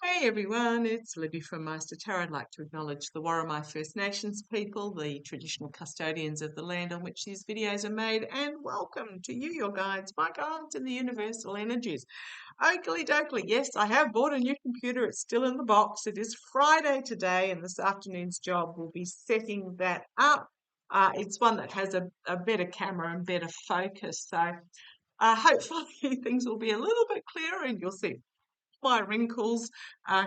Hey everyone, it's Libby from maighstirtarot. I'd like to acknowledge the Warramai First Nations people, the traditional custodians of the land on which these videos are made, and welcome to you, your guides, my guides in the universal energies. Oakley dokley, yes, I have bought a new computer. It's still in the box. It is Friday today, and this afternoon's job will be setting that up. It's one that has a better camera and better focus, so hopefully things will be a little bit clearer and you'll see my wrinkles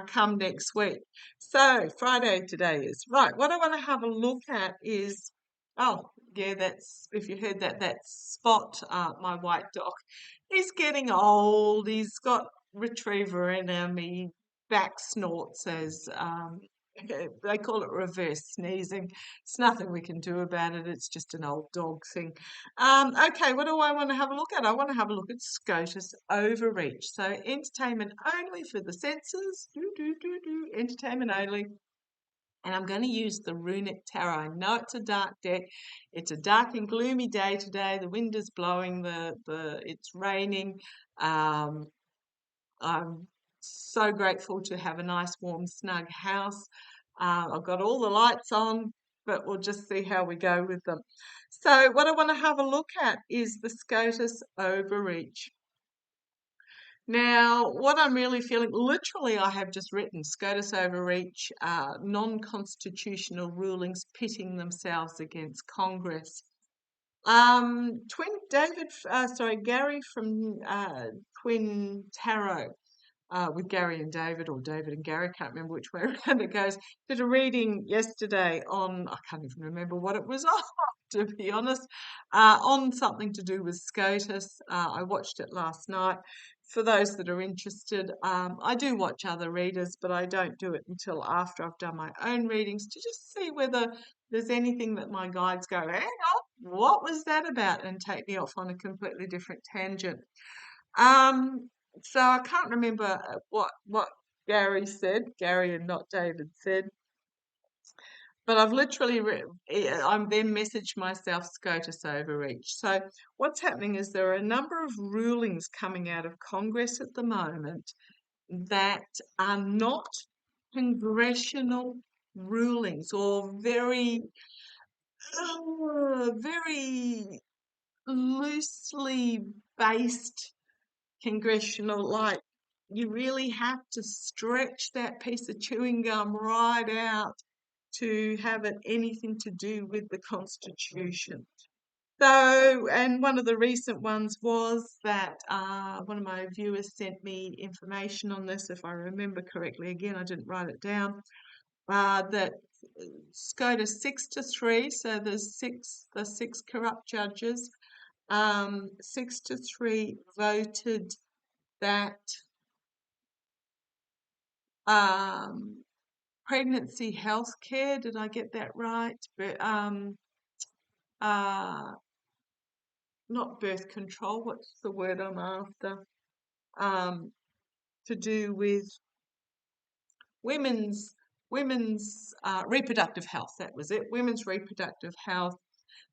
come next week. So Friday today is right. What I want to have a look at is, oh yeah, that's, if you heard that, that's Spot, my white dog. He's getting old. He's got retriever in him. He back snorts as they call it reverse sneezing. It's nothing we can do about it. It's just an old dog thing. Okay, what do I want to have a look at? I want to have a look at SC0TUS overreach. So entertainment only for the senses. Entertainment only. And I'm going to use the Runic Tarot. I know it's a dark deck. It's a dark and gloomy day today. The wind is blowing. It's raining. I'm so grateful to have a nice, warm, snug house. I've got all the lights on, but we'll just see how we go with them. So what I want to have a look at is the SC0TUS overreach. Now, what I'm really feeling, literally, I have just written SC0TUS overreach, non-constitutional rulings pitting themselves against Congress. Gary from Twin Tarot, with Gary and David, or David and Gary, can't remember which way around it goes, did a reading yesterday on, I can't even remember what it was on, to be honest, on something to do with SC0TUS. I watched it last night. For those that are interested, I do watch other readers, but I don't do it until after I've done my own readings to just see whether there's anything that my guides go, hang on, what was that about? And take me off on a completely different tangent. So I can't remember what Gary said, Gary and not David said, but I've literally I'm then messaged myself SC0TUS overreach. So what's happening is there are a number of rulings coming out of Congress at the moment that are not congressional rulings, or very very loosely based congressional, like you really have to stretch that piece of chewing gum right out to have it anything to do with the Constitution. So, and one of the recent ones was that one of my viewers sent me information on this, if I remember correctly. Again, I didn't write it down. That SC0TUS 6-3, so the six corrupt judges, 6-3 voted that pregnancy health care, did I get that right? But not birth control, what's the word I'm after? To do with women's reproductive health, that was it. Women's reproductive health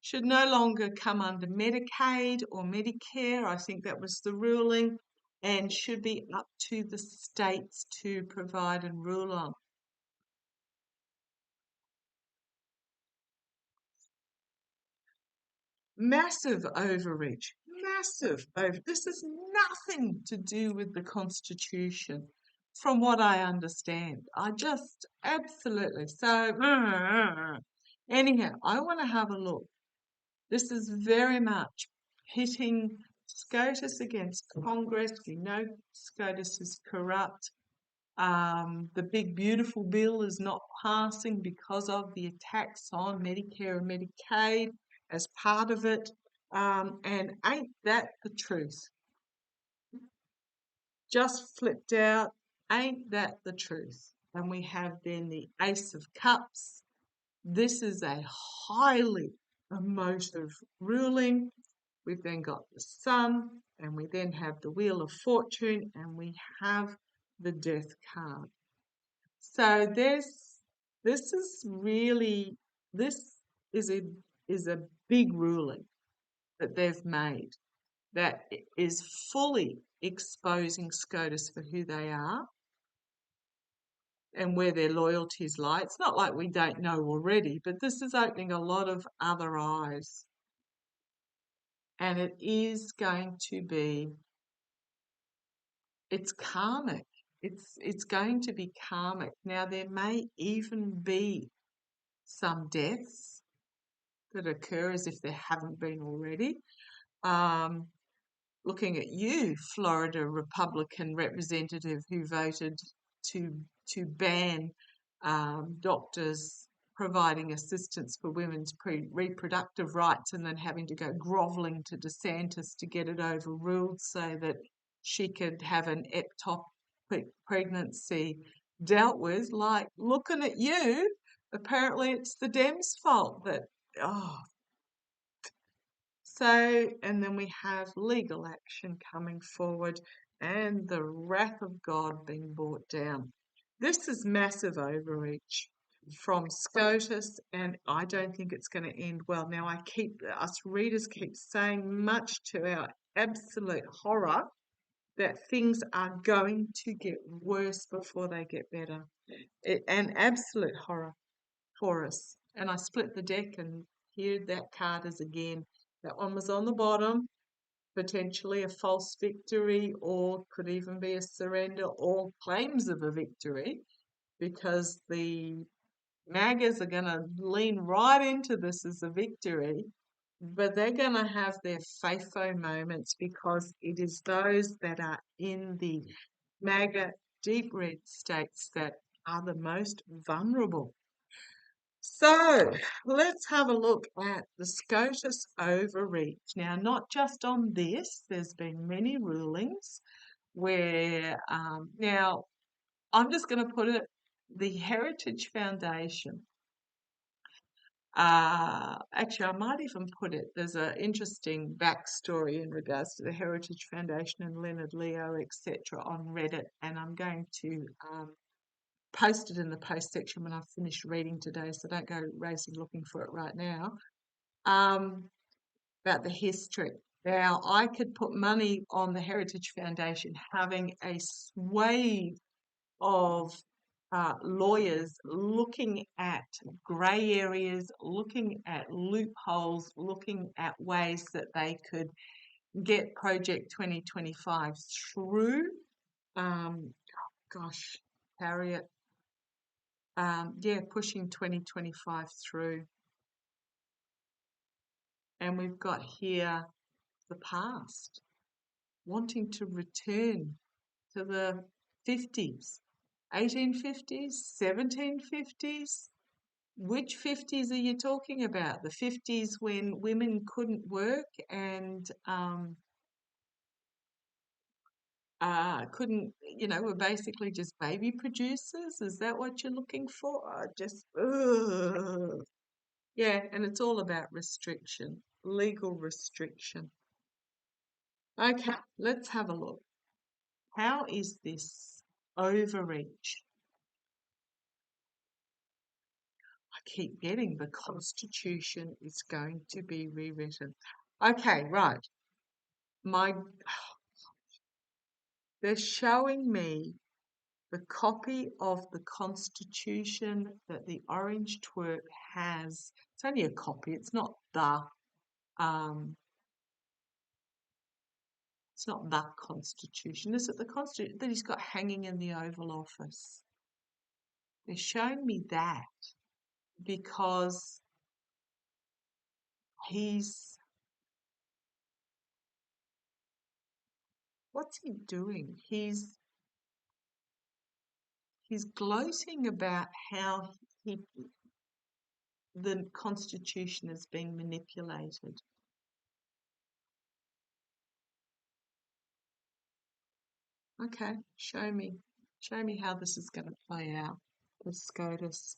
should no longer come under Medicaid or Medicare, I think that was the ruling, and should be up to the states to provide and rule on. Massive overreach, massive over. This is nothing to do with the Constitution, from what I understand. I just absolutely so. Anyhow, I want to have a look. This is very much hitting SC0TUS against Congress. We know SC0TUS is corrupt. The big beautiful bill is not passing because of the attacks on Medicare and Medicaid as part of it. And ain't that the truth? Just flipped out. Ain't that the truth? And we have then the Ace of Cups. This is a highly emotive ruling. We've then got the Sun, and we then have the Wheel of Fortune, and we have the Death card. So this is really, this is a big ruling that they've made that is fully exposing SC0TUS for who they are. and where their loyalties lie. It's not like we don't know already, but this is opening a lot of other eyes. And it is going to be, it's karmic. It's going to be karmic. Now, there may even be some deaths that occur as if there haven't been already. Looking at you, Florida Republican representative who voted to ban doctors providing assistance for women's reproductive rights and then having to go grovelling to DeSantis to get it overruled so that she could have an ectopic pregnancy dealt with. Like, looking at you, apparently it's the Dems' fault that, oh. So, and then we have legal action coming forward and the wrath of God being brought down. This is massive overreach from SC0TUS, and I don't think it's going to end well. Now, us readers keep saying, much to our absolute horror, that things are going to get worse before they get better. An absolute horror for us. And I split the deck, and here that card is again. That one was on the bottom, potentially a false victory, or could even be a surrender, or claims of a victory, because the MAGAs are going to lean right into this as a victory, but they're going to have their FAFO moments, because it is those that are in the MAGA deep red states that are the most vulnerable. So let's have a look at the SC0TUS overreach. Now, not just on this, there's been many rulings where, now I'm just going to put it, the Heritage Foundation, actually I might even put it, there's an interesting backstory in regards to the Heritage Foundation and Leonard Leo, etc. on Reddit, and I'm going to post it in the post section when I've finished reading today, so don't go racing looking for it right now, about the history. Now, I could put money on the Heritage Foundation having a swathe of lawyers looking at grey areas, looking at loopholes, looking at ways that they could get Project 2025 through. Gosh, Harriet, pushing 2025 through. And we've got here the past, wanting to return to the 50s, 1850s, 1750s. Which 50s are you talking about? The 50s when women couldn't work and couldn't, were basically just baby producers? Is that what you're looking for? Yeah, and it's all about restriction, legal restriction. Okay, let's have a look. How is this overreach? I keep getting the Constitution is going to be rewritten. Okay, right. They're showing me the copy of the Constitution that the orange twerp has. It's only a copy. It's not the Constitution. Is it the Constitution that he's got hanging in the Oval Office? They're showing me that because what's he doing? He's gloating about how the Constitution is being manipulated. Okay, show me how this is going to play out. The SC0TUS.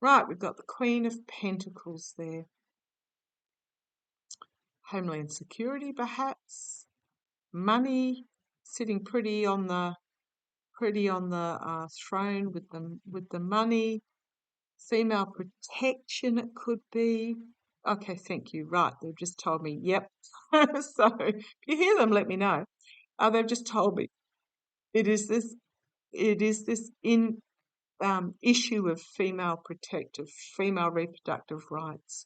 Right, we've got the Queen of Pentacles there. Homeland Security, perhaps. Money, sitting pretty on the throne with the money. Female protection, it could be. Okay, thank you. Right, they've just told me. Yep. So if you hear them, let me know. They've just told me it is this issue of female reproductive rights.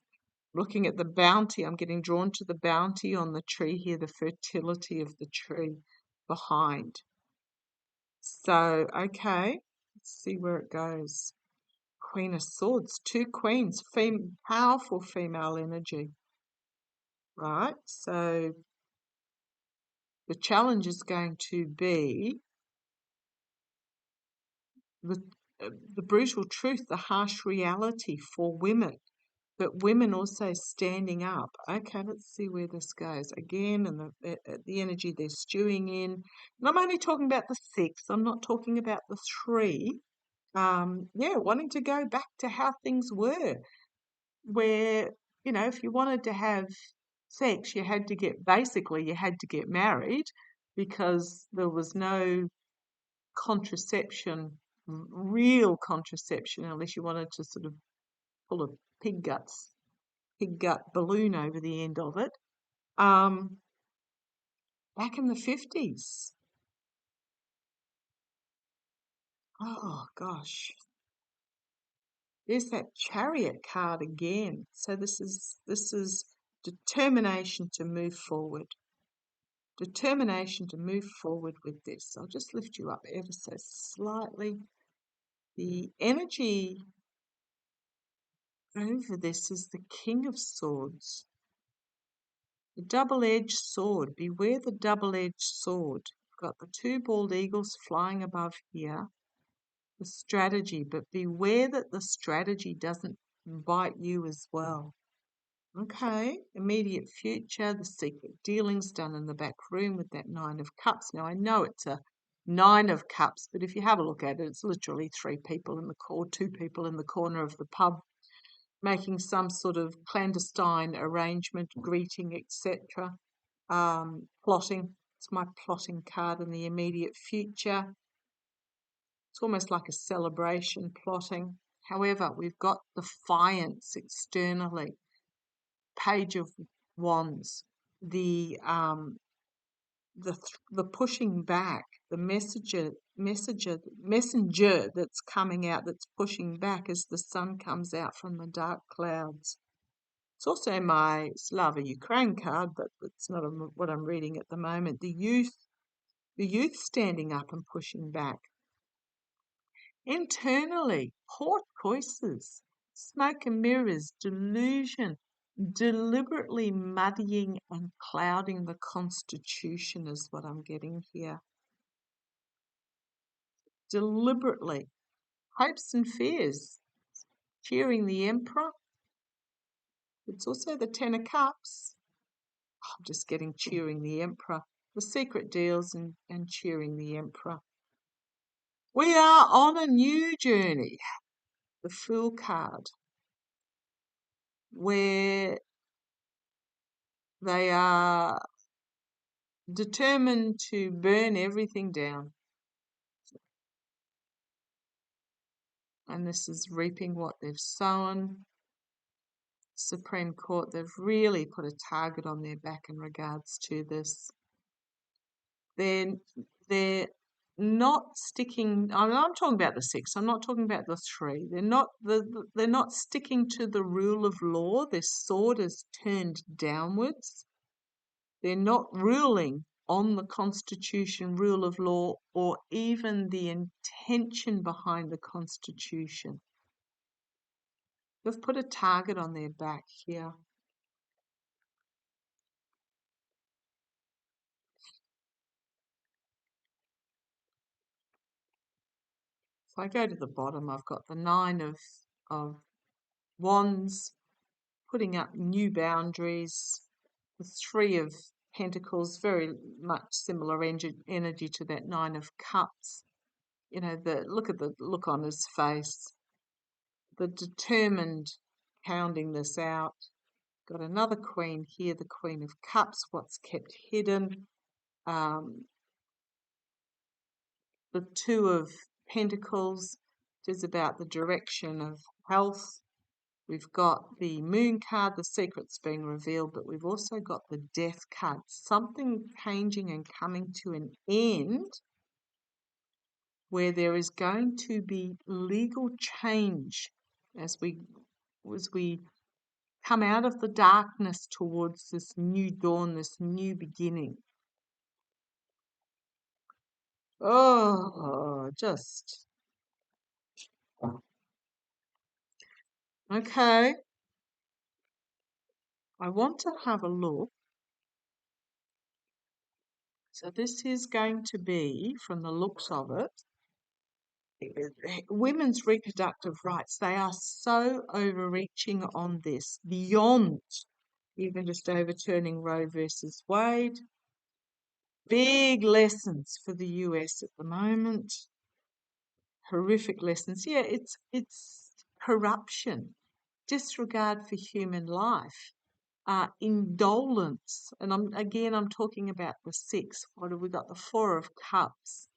Looking at the bounty, I'm getting drawn to the bounty on the tree here, the fertility of the tree behind. So, okay, let's see where it goes. Queen of Swords, 2 queens, powerful female energy, right? So the challenge is going to be the brutal truth, the harsh reality for women, but women also standing up. Okay, let's see where this goes. Again, and the energy they're stewing in. And I'm only talking about the 6. I'm not talking about the 3. Wanting to go back to how things were, where, if you wanted to have sex, you had to get married because there was no contraception, real contraception, unless you wanted to sort of pull a pig gut balloon over the end of it. Back in the 50s. Oh gosh. There's that Chariot card again. So this is determination to move forward. Determination to move forward with this. I'll just lift you up ever so slightly. The energy over this is the King of Swords. The double-edged sword. Beware the double-edged sword. We've got the 2 bald eagles flying above here. The strategy, but beware that the strategy doesn't bite you as well. Okay, immediate future, the secret dealings done in the back room with that 9 of Cups. Now, I know it's a 9 of Cups, but if you have a look at it, it's literally 3 people in the corner, 2 people in the corner of the pub, making some sort of clandestine arrangement, greeting, etc. Plotting. It's my plotting card in the immediate future. It's almost like a celebration, plotting. However, we've got defiance externally. Page of Wands, the pushing back, the messenger that's coming out, that's pushing back as the sun comes out from the dark clouds. It's also my Slava Ukraine card, but it's not what I'm reading at the moment. The youth standing up and pushing back. Internally, poor choices, smoke and mirrors, delusion, deliberately muddying and clouding the Constitution is what I'm getting here. Deliberately. Hopes and fears, cheering the Emperor. It's also the 10 of Cups. I'm just getting cheering the Emperor. The secret deals and cheering the Emperor. We are on a new journey. The Fool card, where they are determined to burn everything down. And this is reaping what they've sown. Supreme Court, they've really put a target on their back in regards to this. They're not sticking. I'm talking about the 6. I'm not talking about the 3. They're not sticking to the rule of law. Their sword is turned downwards. They're not ruling on the Constitution, rule of law, or even the intention behind the Constitution. They've put a target on their back here. If I go to the bottom, I've got the 9 of Wands, putting up new boundaries. The 3 of Pentacles, very much similar energy to that 9 of Cups. Look at the look on his face. The determined pounding this out. Got another Queen here, the Queen of Cups, what's kept hidden. The 2 of Pentacles is about the direction of health. We've got the Moon card, the secret's being revealed, but we've also got the Death card, something changing and coming to an end where there is going to be legal change as we come out of the darkness towards this new dawn, this new beginning. Oh, just okay. I want to have a look. So this is going to be, from the looks of it, women's reproductive rights. They are so overreaching on this, beyond even just overturning Roe versus Wade. Big lessons for the US at the moment. Horrific lessons. Yeah, it's corruption, disregard for human life, indolence. And I'm talking about the six. What have we got? The Four of Cups.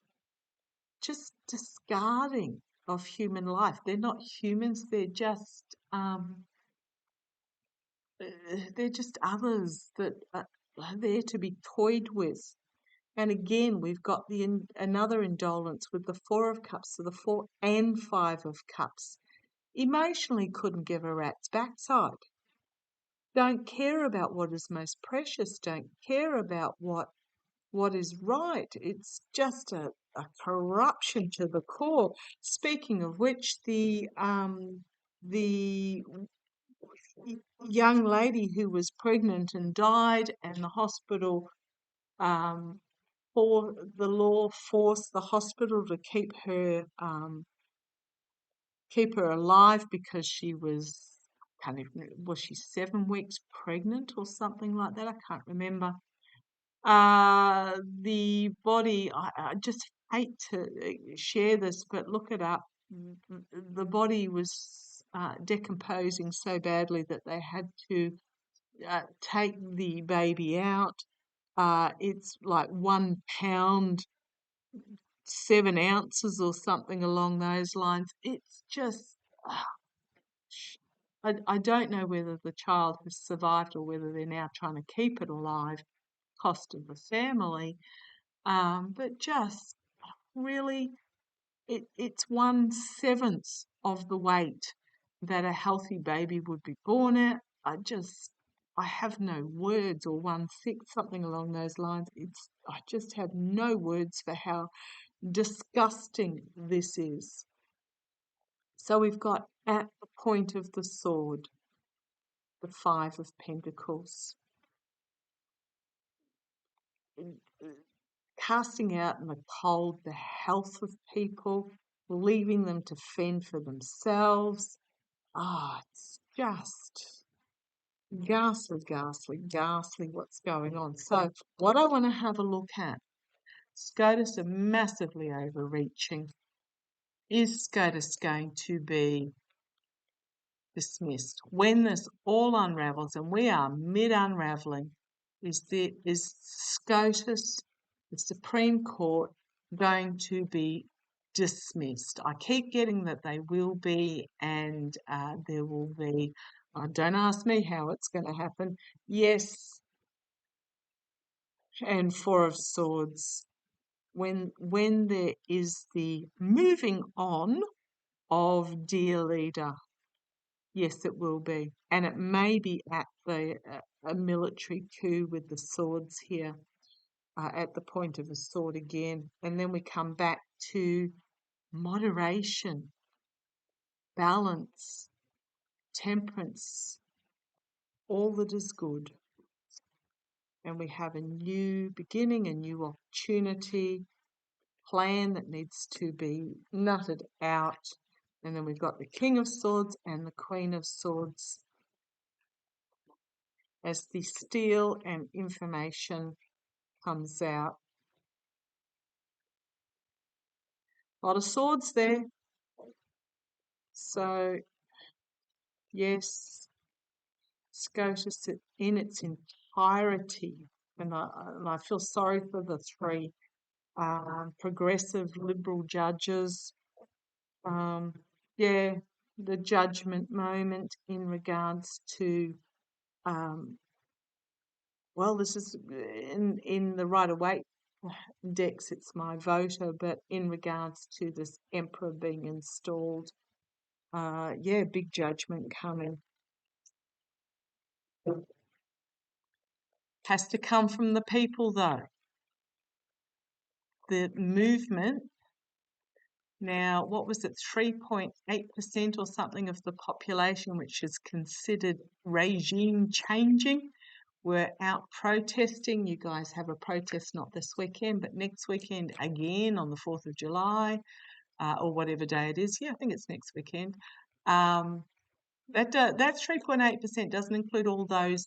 Just discarding of human life. They're not humans. They're just others that are there to be toyed with. And again, we've got another indolence with the Four of Cups, so the Four and Five of Cups. Emotionally couldn't give a rat's backside. Don't care about what is most precious. Don't care about what is right. It's just a corruption to the core. Speaking of which, the young lady who was pregnant and died, and the hospital, for the law forced the hospital to keep her alive because she was was she 7 weeks pregnant or something like that? I can't remember. The body, I just hate to share this, but look it up. The body was decomposing so badly that they had to take the baby out. It's like 1 pound, 7 ounces or something along those lines. It's just, I don't know whether the child has survived or whether they're now trying to keep it alive, cost of the family. But just really, it's 1/7 of the weight that a healthy baby would be born at. I have no words, or 1/6, something along those lines. I just have no words for how disgusting this is. So we've got at the point of the sword, the Five of Pentacles. Casting out in the cold the health of people, leaving them to fend for themselves. It's just ghastly what's going on. So what I want to have a look at, SCOTUS are massively overreaching. Is SCOTUS going to be dismissed when this all unravels, and we are mid-unraveling? Is SCOTUS, the Supreme Court, going to be dismissed? I keep getting that they will be, and there will be. Don't ask me how it's going to happen. Yes, and Four of Swords. When there is the moving on of dear leader, yes, it will be, and it may be at a military coup with the swords here, at the point of a sword again, and then we come back to moderation, balance, temperance, all that is good. And we have a new beginning, a new opportunity, plan that needs to be nutted out. And then we've got the King of Swords and the Queen of Swords as the steel and information comes out. A lot of swords there. So, yes, SCOTUS in its entirety, and I feel sorry for the three progressive liberal judges. The judgment moment in regards to, this is in the Rider-Waite decks, it's my voter, but in regards to this emperor being installed, yeah, big judgment coming. Has to come from the people, though. The movement, now, what was it, 3.8% or something of the population, which is considered regime changing, were out protesting. You guys have a protest not this weekend, but next weekend again on the 4th of July, or whatever day it is. Yeah, I think it's next weekend. That 3.8% doesn't include all those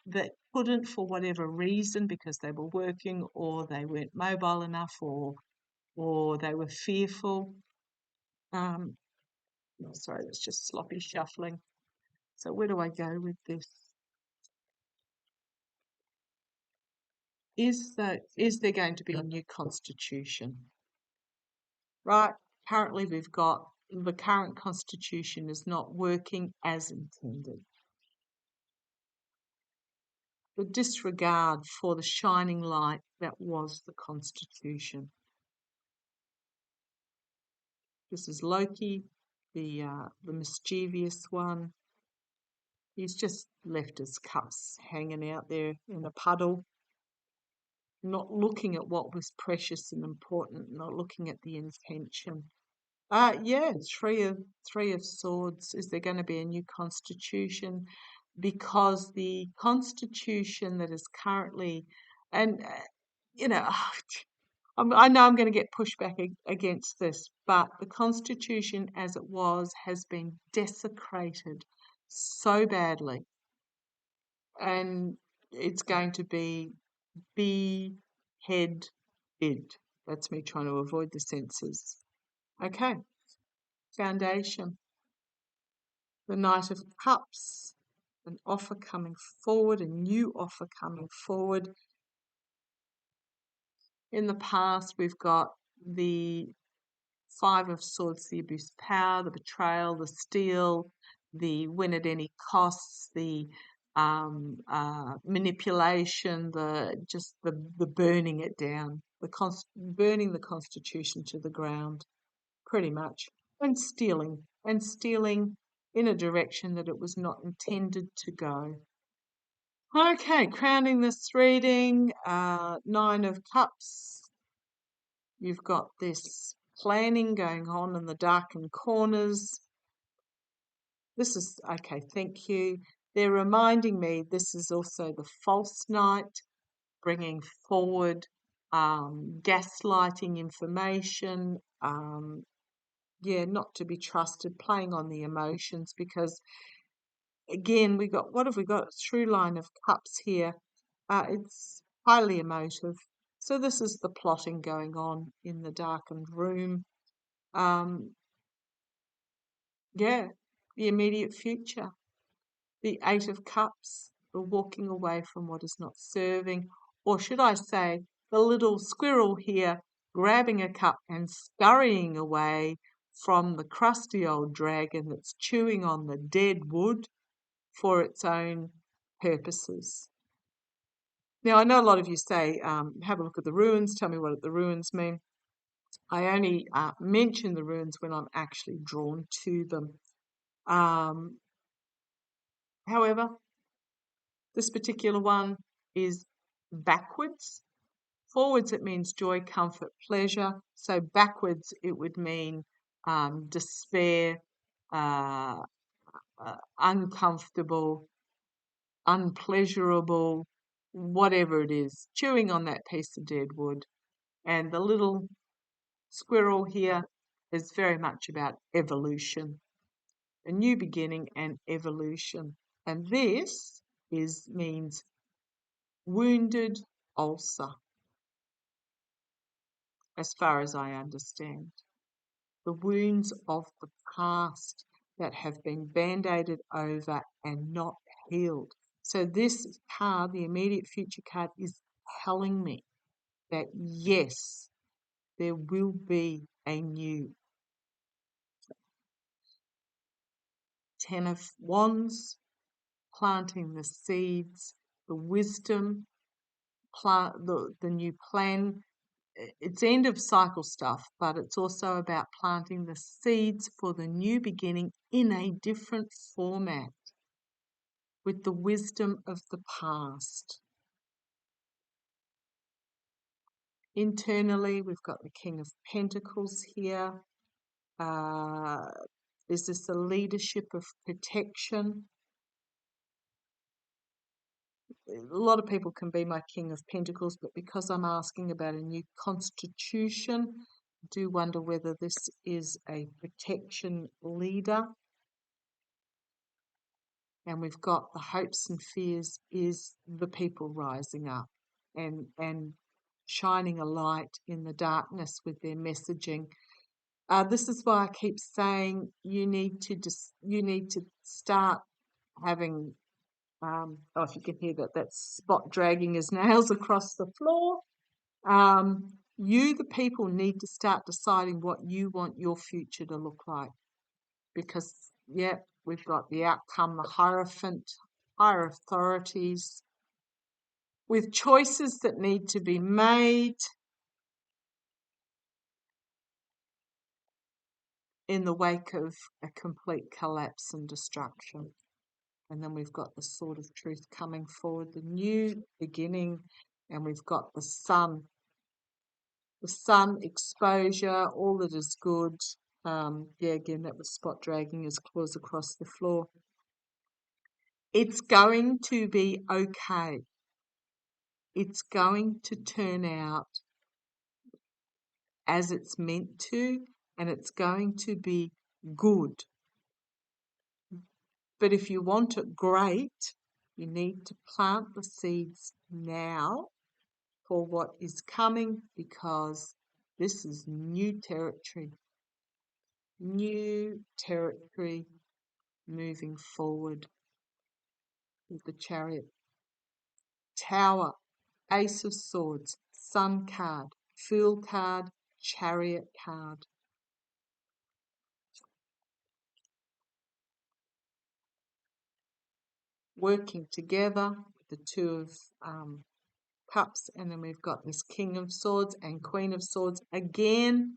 that couldn't for whatever reason, because they were working or they weren't mobile enough or they were fearful. Sorry, it's just sloppy shuffling. So where do I go with this? Is there going to be a new constitution? Right, currently we've got the current constitution is not working as intended. The disregard for the shining light that was the constitution. This is Loki, the mischievous one. He's just left his cups hanging out there in a puddle, not looking at what was precious and important, not looking at the intention. Yeah, three of swords. Is there going to be a new constitution? Because the constitution that is currently, and you know, I know I'm going to get pushback against this, but the constitution as it was has been desecrated so badly, and it's going to be beheaded. That's me trying to avoid the censors. Okay, foundation. The Knight of Cups, an offer coming forward, a new offer coming forward. In the past, we've got the Five of Swords, the abuse of power, the betrayal, the steal, the win at any costs, the manipulation, the burning it down, burning the Constitution to the ground, pretty much, and stealing in a direction that it was not intended to go. Okay, crowning this reading, Nine of Cups. You've got this planning going on in the darkened corners. This is, okay, thank you. They're reminding me this is also the false knight, bringing forward gaslighting information, yeah, not to be trusted, playing on the emotions, because again, what have we got? Through line of cups here. It's highly emotive. So this is the plotting going on in the darkened room. Yeah, the immediate future. The Eight of Cups, the walking away from what is not serving. Or should I say, the little squirrel here grabbing a cup and scurrying away from the crusty old dragon that's chewing on the dead wood for its own purposes. Now, I know a lot of you say, have a look at the ruins, tell me what the ruins mean. I only mention the ruins when I'm actually drawn to them. However, this particular one is backwards. Forwards, it means joy, comfort, pleasure. So backwards, it would mean despair, uncomfortable, unpleasurable, whatever it is, chewing on that piece of dead wood. And the little squirrel here is very much about evolution, a new beginning and evolution. And this means wounded ulcer, as far as I understand. The wounds of the past that have been band-aided over and not healed. So this card, the immediate future card, is telling me that yes, there will be a new Ten of Wands, planting the seeds, the wisdom, the new plan it's end of cycle stuff, but it's also about planting the seeds for the new beginning in a different format with the wisdom of the past. Internally, we've got the King of Pentacles here. Is this a leadership of protection? A lot of people can be my King of Pentacles, but because I'm asking about a new constitution, I do wonder whether this is a protection leader. And we've got the hopes and fears is the people rising up and shining a light in the darkness with their messaging. This is why I keep saying you need to start having. If you can hear that, that's Spot dragging his nails across the floor. You, the people, need to start deciding what you want your future to look like. Because, yeah, we've got the outcome, the Hierophant, higher authorities, with choices that need to be made in the wake of a complete collapse and destruction. And then we've got the Sword of Truth coming forward, the new beginning, and we've got the sun. The sun, exposure, all that is good. Again, that was Spot dragging his claws across the floor. It's going to be okay. It's going to turn out as it's meant to, and it's going to be good. But if you want it great, you need to plant the seeds now for what is coming, because this is new territory. New territory moving forward with the Chariot. Tower, Ace of Swords, Sun card, Fool card, Chariot card. Working together with the Two of Cups, and then we've got this King of Swords and Queen of Swords again,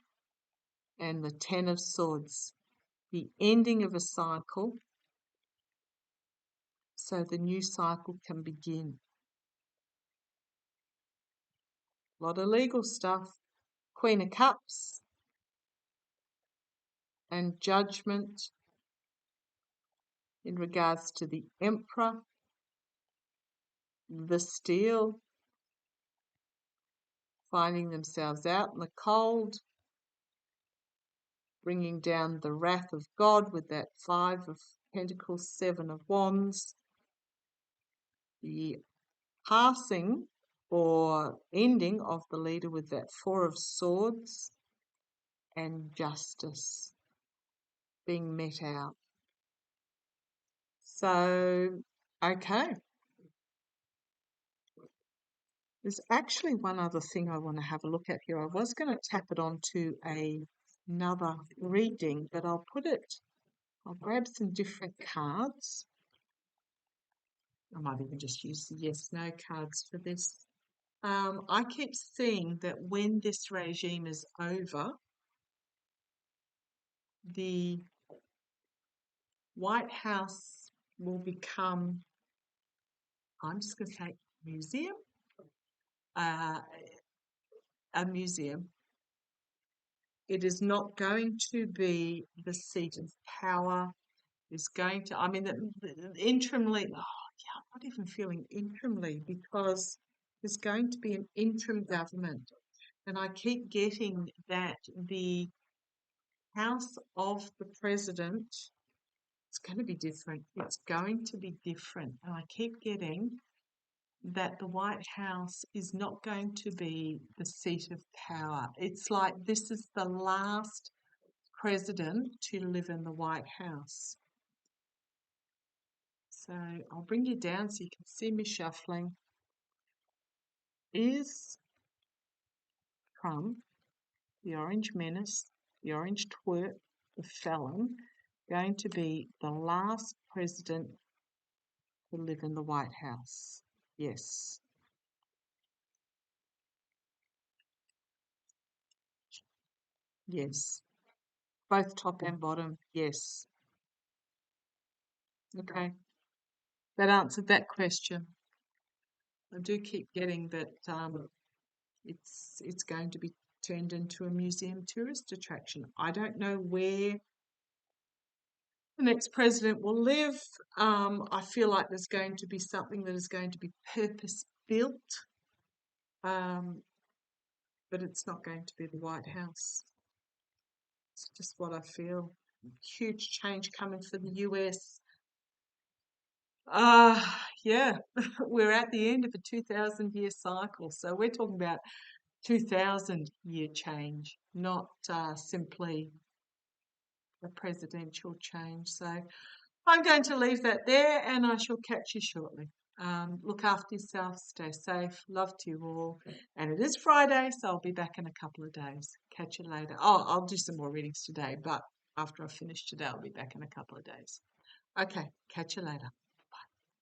and the Ten of Swords. The ending of a cycle, so the new cycle can begin. A lot of legal stuff. Queen of Cups and Judgment in regards to the Emperor, the Steel, finding themselves out in the cold, bringing down the wrath of God with that Five of Pentacles, Seven of Wands, the passing or ending of the leader with that Four of Swords, and justice being met out. So, okay. There's actually one other thing I want to have a look at here. I was going to tap it onto another reading, but I'll grab some different cards. I might even just use the yes/no cards for this. I keep seeing that when this regime is over, the White House will become, I'm just going to say, museum. A museum. It is not going to be the seat of power. It's going to, interimly, I'm not even feeling interimly, because there's going to be an interim government. And I keep getting that the house of the president, it's going to be different. It's going to be different. And I keep getting that the White House is not going to be the seat of power. It's like this is the last president to live in the White House. So I'll bring you down so you can see me shuffling. Is Trump, the Orange Menace, the Orange Twerp, the Felon, going to be the last president to live in the White House? Yes. Yes. Both top and bottom. Yes. Okay. That answered that question. I do keep getting that it's going to be turned into a museum tourist attraction. I don't know where the next president will live. I feel like there's going to be something that is going to be purpose built, but it's not going to be the White House. It's just what I feel. Huge change coming for the US. Yeah, we're at the end of a 2,000-year cycle. So we're talking about 2,000-year change, not simply a presidential change. So I'm going to leave that there and I shall catch you shortly. Look after yourself, stay safe, love to you all. And it is Friday, so I'll be back in a couple of days. Catch you later. Oh, I'll do some more readings today, but after I finish today, I'll be back in a couple of days. Okay, catch you later.